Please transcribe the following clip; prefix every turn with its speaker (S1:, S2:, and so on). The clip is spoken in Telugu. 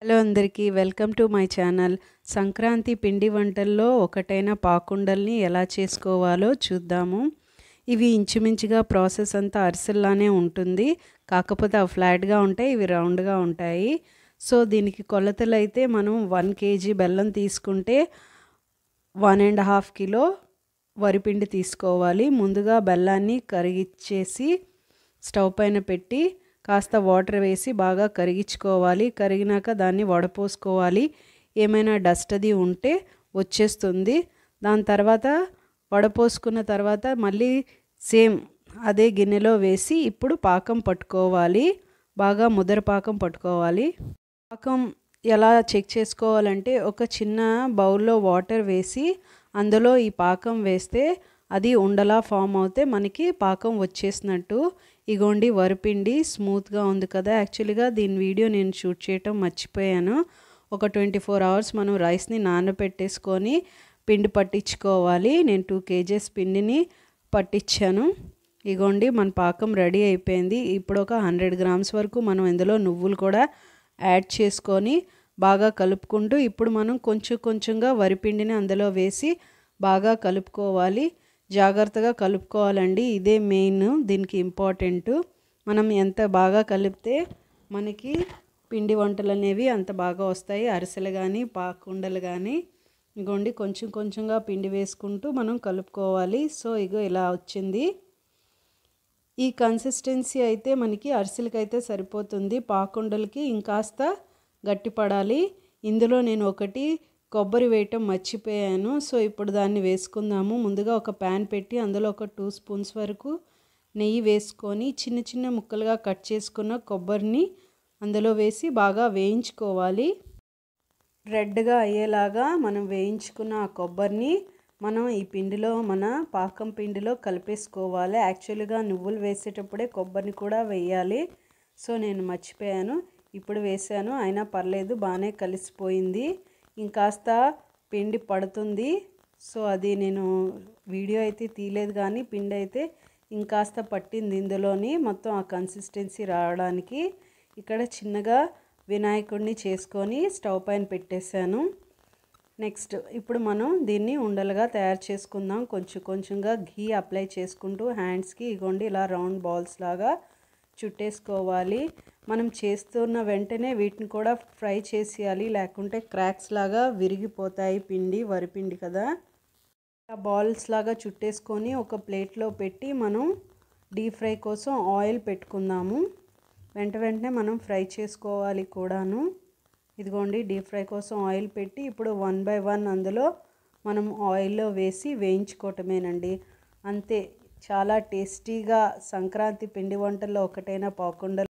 S1: హలో అందరికీ welcome to my channel. Sankranti పిండి వంటల్లో ఒకటైన పాకుండల్ని ఎలా చేసుకోవాలో చూద్దాము. ఇవి ఇంచుమించుగా ప్రాసెస్ అంతా అరిసెల్లానే ఉంటుంది, కాకపోతే అవి ఫ్లాట్గా ఉంటాయి, ఇవి రౌండ్గా ఉంటాయి. సో దీనికి కొలతలు అయితే మనం 1 kg బెల్లం తీసుకుంటే 1.5 కిలో వరిపిండి తీసుకోవాలి. ముందుగా బెల్లాన్ని కరిగిచ్చేసి స్టవ్ పైన పెట్టి కాస్త వాటర్ వేసి బాగా కరిగించుకోవాలి. కరిగినాక దాన్ని వడపోసుకోవాలి. ఏమైనా డస్ట్ అది ఉంటే వచ్చేస్తుంది. దాని తర్వాత వడపోసుకున్న తర్వాత మళ్ళీ సేమ్ అదే గిన్నెలో వేసి ఇప్పుడు పాకం పట్టుకోవాలి. బాగా ముద్దర పాకం పట్టుకోవాలి. పాకం ఎలా చెక్ చేసుకోవాలంటే ఒక చిన్న బౌల్లో వాటర్ వేసి అందులో ఈ పాకం వేస్తే అది ఉండలా ఫామ్ అవుతే మనకి పాకం వచ్చేసినట్టు. ఇగోండి వరిపిండి స్మూత్గా ఉంది కదా. యాక్చువల్గా దీని వీడియో నేను షూట్ చేయటం మర్చిపోయాను. ఒక 24 hours మనం రైస్ని నానబెట్టేసుకొని పిండి పట్టించుకోవాలి. నేను 2 kgs పిండిని పట్టించాను. ఇగోండి మన పాకం రెడీ అయిపోయింది. ఇప్పుడు ఒక 100 grams వరకు మనం ఇందులో నువ్వులు కూడా యాడ్ చేసుకొని బాగా కలుపుకుంటూ ఇప్పుడు మనం కొంచెం కొంచెంగా వరిపిండిని అందులో వేసి బాగా కలుపుకోవాలి. జాగ్రత్తగా కలుపుకోవాలండి, ఇదే మెయిన్ దీనికి ఇంపార్టెంట్. మనం ఎంత బాగా కలిపితే మనకి పిండి వంటలు అనేవి అంత బాగా వస్తాయి. అరిసెలు కానీ పాకుండలు కానీ. ఇగోండి కొంచెం కొంచెంగా పిండి వేసుకుంటూ మనం కలుపుకోవాలి. సో ఇగో ఇలా వచ్చింది. ఈ కన్సిస్టెన్సీ అయితే మనకి అరిసెలకి అయితే సరిపోతుంది. పాకుండలకి ఇంకాస్త గట్టిపడాలి. ఇందులో నేను ఒకటి కొబ్బరి వేయటం మర్చిపోయాను. సో ఇప్పుడు దాన్ని వేసుకుందాము. ముందుగా ఒక ప్యాన్ పెట్టి అందులో ఒక 2 spoons వరకు నెయ్యి వేసుకొని చిన్న చిన్న ముక్కలుగా కట్ చేసుకున్న కొబ్బరిని అందులో వేసి బాగా వేయించుకోవాలి. రెడ్గా అయ్యేలాగా మనం వేయించుకున్న ఆ కొబ్బరిని మనం ఈ పిండిలో మన పాకం పిండిలో కలిపేసుకోవాలి. యాక్చువల్గా నువ్వులు వేసేటప్పుడే కొబ్బరిని కూడా వేయాలి. సో నేను మర్చిపోయాను, ఇప్పుడు వేసాను. అయినా పర్లేదు, బాగానే కలిసిపోయింది. ఇంకాస్త పిండి పడుతుంది. సో అది నేను వీడియో అయితే తీయలేదు కానీ పిండి అయితే ఇంకాస్త పట్టింది ఇందులోని మొత్తం ఆ కన్సిస్టెన్సీ రావడానికి. ఇక్కడ చిన్నగా వినాయకుడిని చేసుకొని స్టవ్ పైన పెట్టేశాను. నెక్స్ట్ ఇప్పుడు మనం దీన్ని ఉండలుగా తయారు చేసుకుందాం. కొంచెం కొంచెంగా ఘీ అప్లై చేసుకుంటూ హ్యాండ్స్కి ఇగోండి ఇలా రౌండ్ బాల్స్ లాగా చుట్టేసుకోవాలి. మనం చేస్తున్న వెంటనే వీటిని కూడా ఫ్రై చేసేయాలి, లేకుంటే క్రాక్స్ లాగా విరిగిపోతాయి. వరిపిండి కదా. ఆ బాల్స్ లాగా చుట్టేసుకొని ఒక ప్లేట్లో పెట్టి మనం డీప్ ఫ్రై కోసం ఆయిల్ పెట్టుకుందాము. వెంటనే మనం ఫ్రై చేసుకోవాలి కూడాను. ఇదిగోండి డీప్ ఫ్రై కోసం ఆయిల్ పెట్టి ఇప్పుడు 1 by 1 అందులో మనం ఆయిల్లో వేసి వేయించుకోవటమేనండి. అంతే, చాలా టేస్టీగా సంక్రాంతి పిండి వంటల్లో ఒకటైన పాకుండలు